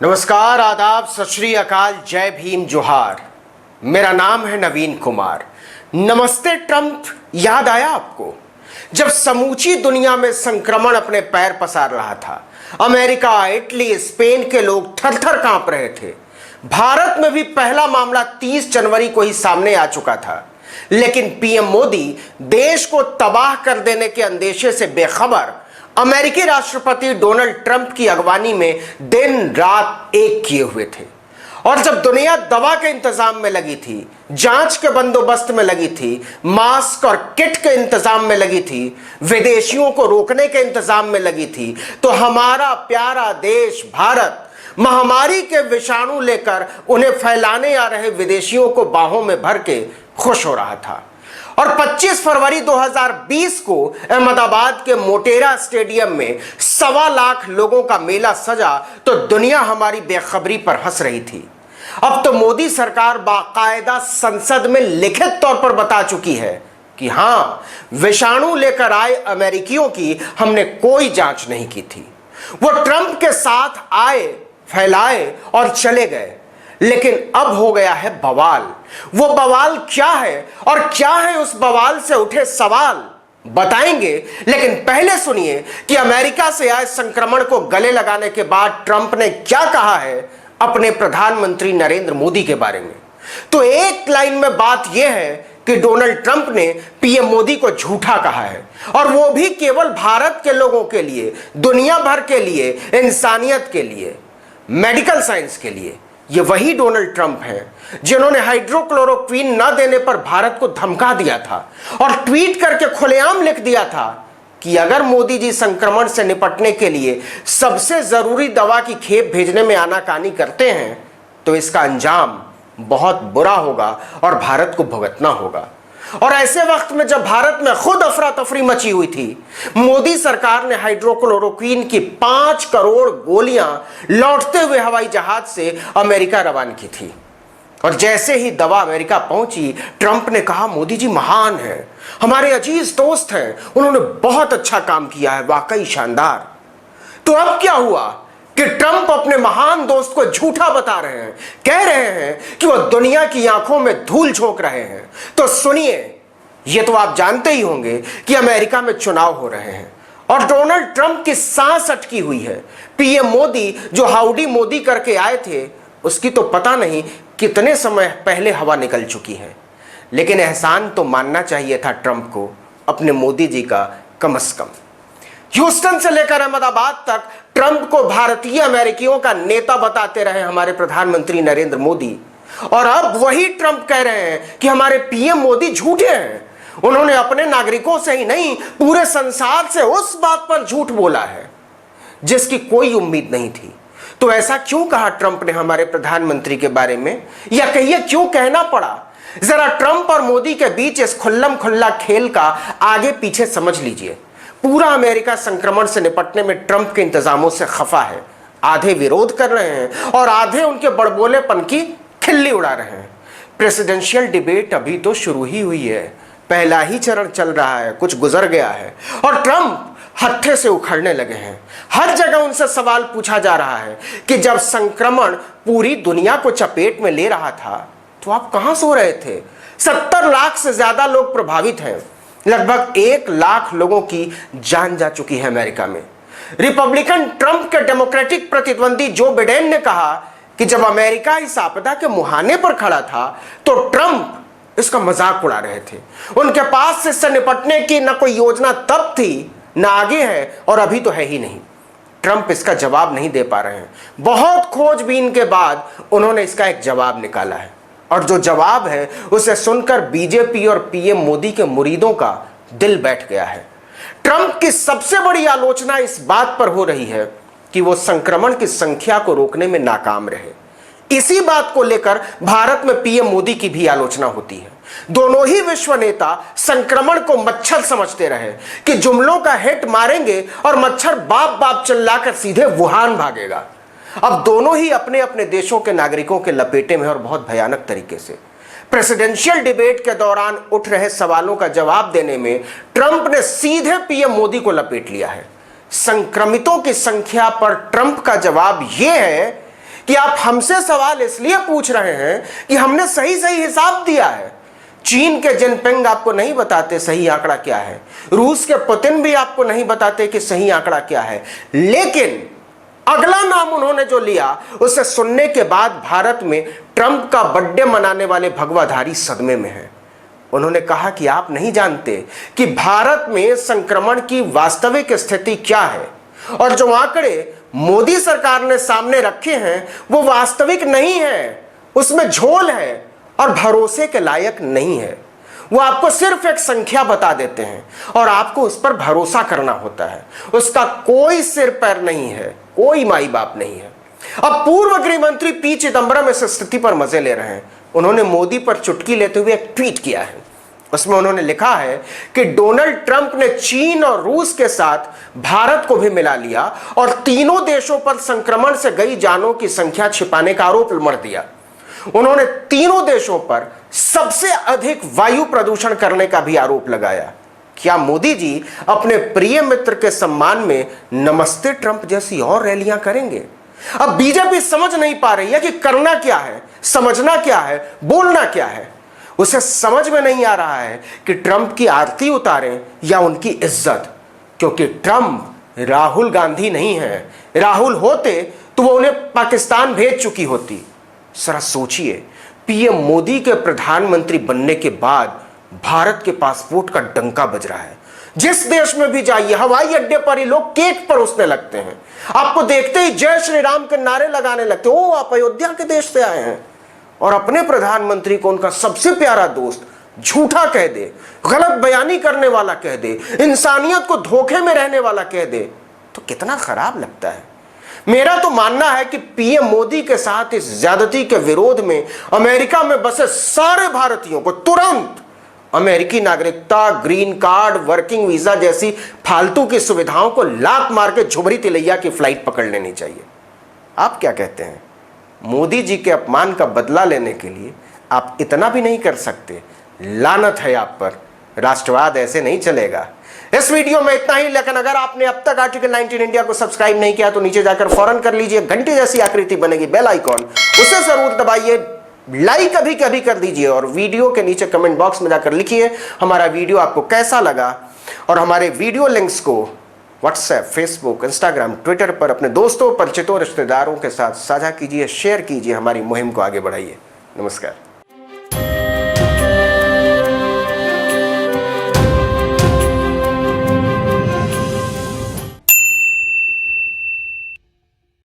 नमस्कार, आदाब, सत श्री अकाल, जय भीम, जोहार। मेरा नाम है नवीन कुमार। नमस्ते ट्रंप याद आया आपको? जब समूची दुनिया में संक्रमण अपने पैर पसार रहा था, अमेरिका, इटली, स्पेन के लोग थर-थर कांप रहे थे। भारत में भी पहला मामला 30 जनवरी को ही सामने आ चुका था, लेकिन पीएम मोदी देश को तबाह कर देने के अंदेशे से बेखबर अमेरिकी राष्ट्रपति डोनाल्ड ट्रंप की अगवानी में दिन रात एक किए हुए थे। और जब दुनिया दवा के इंतजाम में लगी थी, जांच के बंदोबस्त में लगी थी, मास्क और किट के इंतजाम में लगी थी, विदेशियों को रोकने के इंतजाम में लगी थी, तो हमारा प्यारा देश भारत महामारी के विषाणु लेकर उन्हें फैलाने आ रहे विदेशियों को बाहों में भर के खुश हो रहा था। और 25 फरवरी 2020 को अहमदाबाद के मोटेरा स्टेडियम में 1.25 लाख लोगों का मेला सजा तो दुनिया हमारी बेखबरी पर हंस रही थी। अब तो मोदी सरकार बाकायदा संसद में लिखित तौर पर बता चुकी है कि हां, विषाणु लेकर आए अमेरिकियों की हमने कोई जांच नहीं की थी। वो ट्रंप के साथ आए, फैलाए और चले गए। लेकिन अब हो गया है बवाल। वो बवाल क्या है और क्या है उस बवाल से उठे सवाल, बताएंगे। लेकिन पहले सुनिए कि अमेरिका से आए संक्रमण को गले लगाने के बाद ट्रंप ने क्या कहा है अपने प्रधानमंत्री नरेंद्र मोदी के बारे में। तो एक लाइन में बात यह है कि डोनाल्ड ट्रंप ने पीएम मोदी को झूठा कहा है, और वो भी केवल भारत के लोगों के लिए, दुनिया भर के लिए, इंसानियत के लिए, मेडिकल साइंस के लिए। ये वही डोनाल्ड ट्रंप हैं जिन्होंने हाइड्रोक्लोरोक्विन न देने पर भारत को धमका दिया था और ट्वीट करके खुलेआम लिख दिया था कि अगर मोदी जी संक्रमण से निपटने के लिए सबसे जरूरी दवा की खेप भेजने में आनाकानी करते हैं तो इसका अंजाम बहुत बुरा होगा और भारत को भुगतना होगा। और ऐसे वक्त में जब भारत में खुद अफरा तफरी मची हुई थी, मोदी सरकार ने हाइड्रोक्लोरोक्विन की 5 करोड़ गोलियां लौटते हुए हवाई जहाज से अमेरिका रवाना की थी। और जैसे ही दवा अमेरिका पहुंची, ट्रंप ने कहा, मोदी जी महान हैं, हमारे अजीज दोस्त हैं, उन्होंने बहुत अच्छा काम किया है, वाकई शानदार। तो अब क्या हुआ कि ट्रंप अपने महान दोस्त को झूठा बता रहे हैं, कह रहे हैं कि वो दुनिया की आंखों में धूल झोंक रहे हैं। तो सुनिए, ये तो आप जानते ही होंगे कि अमेरिका में चुनाव हो रहे हैं और डोनाल्ड ट्रंप की सांस अटकी हुई है। पीएम मोदी जो हाउडी मोदी करके आए थे, उसकी तो पता नहीं कितने समय पहले हवा निकल चुकी है। लेकिन एहसान तो मानना चाहिए था ट्रंप को अपने मोदी जी का, कम से कम। ह्यूस्टन से लेकर अहमदाबाद तक ट्रंप को भारतीय अमेरिकियों का नेता बताते रहे हमारे प्रधानमंत्री नरेंद्र मोदी, और अब वही ट्रंप कह रहे हैं कि हमारे पीएम मोदी झूठे हैं। उन्होंने अपने नागरिकों से ही नहीं, पूरे संसार से उस बात पर झूठ बोला है जिसकी कोई उम्मीद नहीं थी। तो ऐसा क्यों कहा ट्रंप ने हमारे प्रधानमंत्री के बारे में, या कहिए क्यों कहना पड़ा? जरा ट्रंप और मोदी के बीच इस खुल्लम खुल्ला खेल का आगे पीछे समझ लीजिए। पूरा अमेरिका संक्रमण से निपटने में ट्रंप के इंतजामों से खफा है। आधे विरोध कर रहे हैं और आधे उनके बड़बोलेपन की खिल्ली उड़ा रहे हैं। प्रेसिडेंशियल डिबेट अभी तो शुरू ही हुई है, पहला ही चरण चल रहा है, कुछ गुजर गया है और ट्रंप हत्थे से उखड़ने लगे हैं। हर जगह उनसे सवाल पूछा जा रहा है कि जब संक्रमण पूरी दुनिया को चपेट में ले रहा था तो आप कहां सो रहे थे? 70 लाख से ज्यादा लोग प्रभावित हैं, लगभग 1 लाख लोगों की जान जा चुकी है अमेरिका में। रिपब्लिकन ट्रंप के डेमोक्रेटिक प्रतिद्वंदी जो बिडेन ने कहा कि जब अमेरिका इस आपदा के मुहाने पर खड़ा था तो ट्रंप इसका मजाक उड़ा रहे थे। उनके पास इससे निपटने की न कोई योजना तब थी, न आगे है और अभी तो है ही नहीं। ट्रंप इसका जवाब नहीं दे पा रहे हैं। बहुत खोजबीन के बाद उन्होंने इसका एक जवाब निकाला है, और जो जवाब है उसे सुनकर बीजेपी और पीएम मोदी के मुरीदों का दिल बैठ गया है। ट्रंप की सबसे बड़ी आलोचना इस बात पर हो रही है कि वो संक्रमण की संख्या को रोकने में नाकाम रहे। इसी बात को लेकर भारत में पीएम मोदी की भी आलोचना होती है। दोनों ही विश्व नेता संक्रमण को मच्छर समझते रहे कि जुमलों का हिट मारेंगे और मच्छर बाप बाप चिल्लाकर सीधे वुहान भागेगा। अब दोनों ही अपने अपने देशों के नागरिकों के लपेटे में और बहुत भयानक तरीके से। प्रेसिडेंशियल डिबेट के दौरान उठ रहे सवालों का जवाब देने में ट्रंप ने सीधे पीएम मोदी को लपेट लिया है। संक्रमितों की संख्या पर ट्रंप का जवाब यह है कि आप हमसे सवाल इसलिए पूछ रहे हैं कि हमने सही सही हिसाब दिया है। चीन के जिनपिंग आपको नहीं बताते सही आंकड़ा क्या है, रूस के पुतिन भी आपको नहीं बताते कि सही आंकड़ा क्या है, लेकिन अगला नाम उन्होंने जो लिया उसे सुनने के बाद भारत में ट्रंप का बर्थडे मनाने वाले भगवाधारी सदमे में हैं। उन्होंने कहा कि आप नहीं जानते कि भारत में संक्रमण की वास्तविक स्थिति क्या है, और जो आंकड़े मोदी सरकार ने सामने रखे हैं वो वास्तविक नहीं है, उसमें झोल है और भरोसे के लायक नहीं है। वो आपको सिर्फ एक संख्या बता देते हैं और आपको उस पर भरोसा करना होता है। उसका कोई सिर पैर नहीं है, कोई माई बाप नहीं है। अब पूर्व गृह मंत्री पी चिदंबरम इस स्थिति पर मजे ले रहे हैं। उन्होंने मोदी पर चुटकी लेते हुए एक ट्वीट किया है। उसमें उन्होंने लिखा है कि डोनाल्ड ट्रंप ने चीन और रूस के साथ भारत को भी मिला लिया और तीनों देशों पर संक्रमण से गई जानों की संख्या छिपाने का आरोप मढ़ दिया। उन्होंने तीनों देशों पर सबसे अधिक वायु प्रदूषण करने का भी आरोप लगाया। क्या मोदी जी अपने प्रिय मित्र के सम्मान में नमस्ते ट्रंप जैसी और रैलियां करेंगे? अब बीजेपी समझ नहीं पा रही है कि करना क्या है, समझना क्या है, बोलना क्या है। उसे समझ में नहीं आ रहा है कि ट्रंप की आरती उतारें या उनकी इज्जत, क्योंकि ट्रंप राहुल गांधी नहीं है। राहुल होते तो वो उन्हें पाकिस्तान भेज चुकी होती। जरा सोचिए, पीएम मोदी के प्रधानमंत्री बनने के बाद भारत के पासपोर्ट का डंका बज रहा है। जिस देश में भी जाइए, हवाई अड्डे पर ही लोग केक परोसने लगते हैं, आपको देखते ही जय श्री राम के नारे लगाने लगते, ओ आप अयोध्या के देश से आए हैं, और अपने प्रधानमंत्री को उनका सबसे प्यारा दोस्त झूठा कह दे, गलत बयानी करने वाला कह दे, इंसानियत को धोखे में रहने वाला कह दे, तो कितना खराब लगता है। मेरा तो मानना है कि पीएम मोदी के साथ इस ज्यादती के विरोध में अमेरिका में बसे सारे भारतीयों को तुरंत अमेरिकी नागरिकता, ग्रीन कार्ड, वर्किंग वीजा जैसी फालतू की सुविधाओं को लात मार के झुमरी तिलैया की फ्लाइट पकड़ लेनी चाहिए। आप क्या कहते हैं? मोदी जी के अपमान का बदला लेने के लिए आप इतना भी नहीं कर सकते? लानत है आप पर, राष्ट्रवाद ऐसे नहीं चलेगा। इस वीडियो में इतना ही, लेकिन अगर आपने अब तक आर्टिकल 19 इंडिया को सब्सक्राइब नहीं किया तो नीचे जाकर फौरन कर लीजिए। घंटी जैसी आकृति बनेगी बेल आइकॉन, उसे जरूर दबाइए, लाइक कभी कभी कर दीजिए, और वीडियो के नीचे कमेंट बॉक्स में जाकर लिखिए हमारा वीडियो आपको कैसा लगा, और हमारे वीडियो लिंक्स को व्हाट्सएप, फेसबुक, इंस्टाग्राम, ट्विटर पर अपने दोस्तों, परिचितों, रिश्तेदारों के साथ साझा कीजिए, शेयर कीजिए, हमारी मुहिम को आगे बढ़ाइए। नमस्कार।